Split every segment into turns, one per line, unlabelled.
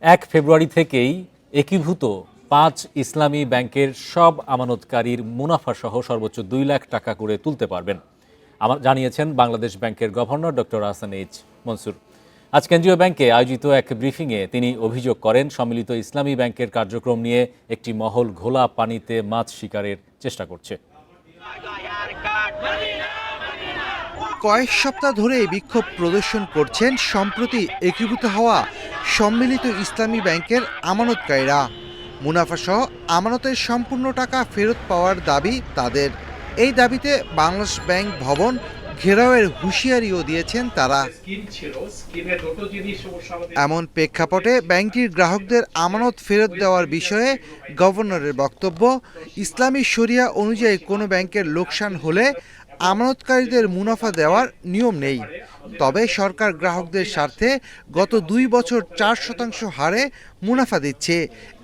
ফেব্রুয়ারি থেকেই একীভূত ৫ ইসলামী ব্যাংকের সব আমানতকারীর মুনাফাসহ সর্বোচ্চ ২ লাখ টাকা করে তুলতে পারবেন, জানিয়েছেন বাংলাদেশ ব্যাংকের governor doctor Ahsan H Mansur. আজ কেন্দ্রীয় ব্যাংকে আয়োজিত এক ব্রিফিংয়ে তিনি অভিযোগ করেন, সম্মিলিত ইসলামী ব্যাংকের কার্যক্রম নিয়ে একটি মহল ঘোলা পানিতে মাছ শিকারের চেষ্টা করছে।
কয়েক সপ্তাহ ধরে বিক্ষোভ প্রদর্শন করছেন সম্প্রতি একীভূত হওয়া সম্মিলিত ইসলামী ব্যাংকের আমানতকারীরা। মুনাফাসহ আমানতের সম্পূর্ণ টাকা ফেরত পাওয়ার দাবি তাদের। এই দাবিতে বাংলাদেশ ব্যাংক ভবন ঘেরাওয়ের হুঁশিয়ারিও দিয়েছেন তারা। এমন প্রেক্ষাপটে ব্যাংকটির গ্রাহকদের আমানত ফেরত দেওয়ার বিষয়ে গভর্নরের বক্তব্য, ইসলামী শরিয়া অনুযায়ী কোনো ব্যাংকের লোকসান হলে আমানতকারীদের মুনাফা দেওয়ার নিয়ম নেই। তবে সরকার গ্রাহকদের স্বার্থে গত ২ বছর ৪% হারে মুনাফা দিচ্ছে।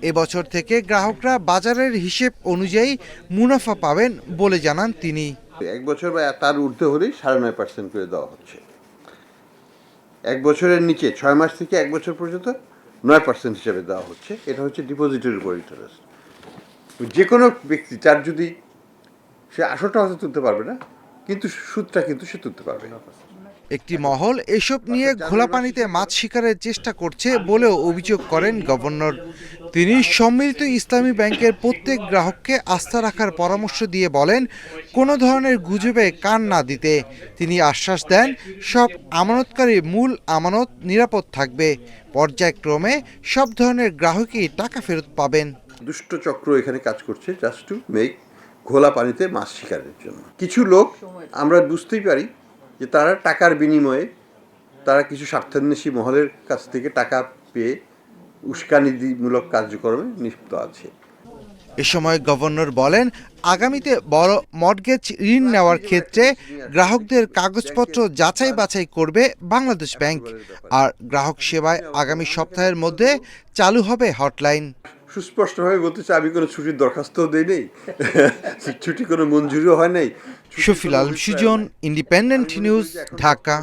এবছর থেকে গ্রাহকরা বাজারের হিসেব অনুযায়ী মুনাফা পাবেন বলে জানান তিনি।
১ বছর বা তার ঊর্ধ্বে হলেই ৯.৫% করে দেওয়া হচ্ছে। ১ বছরের নিচে ৬ মাস থেকে ১ বছর পর্যন্ত ৯% হিসেবে দেওয়া হচ্ছে। এটা হচ্ছে ডিপোজিটের উপর ইন্টারেস্ট। যে কোনো ব্যক্তি তার যদি সে আসলটা হয়তো তুলতে পারবে না, কিন্তু সুদটা কিন্তু সে তুলতে পারবে।
একটি মহল এসব নিয়ে ঘোলা পানিতে মাছ শিকারের চেষ্টা করছে বলেও অভিযোগ করেন গভর্নর। তিনি সম্মিলিত ইসলামী ব্যাংকের প্রত্যেক গ্রাহককে আস্থা রাখার পরামর্শ দিয়ে বলেন, কোনো ধরনের গুজবে কান না দিতে। তিনি আশ্বাস দেন, সব আমানতকারী মূল আমানত নিরাপদ থাকবে। পর্যায়ক্রমে সব ধরনের গ্রাহকই টাকা ফেরত পাবেন।
দুষ্ট চক্র এখানে কাজ করছে জাস্ট টু মেক ঘোলা পানিতে মাছ শিকারের জন্য। কিছু লোক আমরা বুঝতেই পারি যে তারা টাকার বিনিময়ে তারা কিছু স্বার্থান্বেষী মহলের কাছ থেকে টাকা পেয়ে উস্কানিমূলক কার্যক্রমে নিযুক্ত আছে।
এ সময় গভর্নর বলেন, আগামীতে বড় মর্টগেজ ঋণ নেওয়ার ক্ষেত্রে গ্রাহকদের কাগজপত্র যাচাই বাছাই করবে বাংলাদেশ ব্যাংক। আর গ্রাহক সেবায় আগামী সপ্তাহের মধ্যে চালু হবে হটলাইন।
সুস্পষ্টভাবে বলতে চাই, আমি কোনো ছুটির দরখাস্তও দেই নেই, ছুটি কোনো মঞ্জুরিও হয় নাই।
Shafil Alam Sujan, independent news, Dhaka.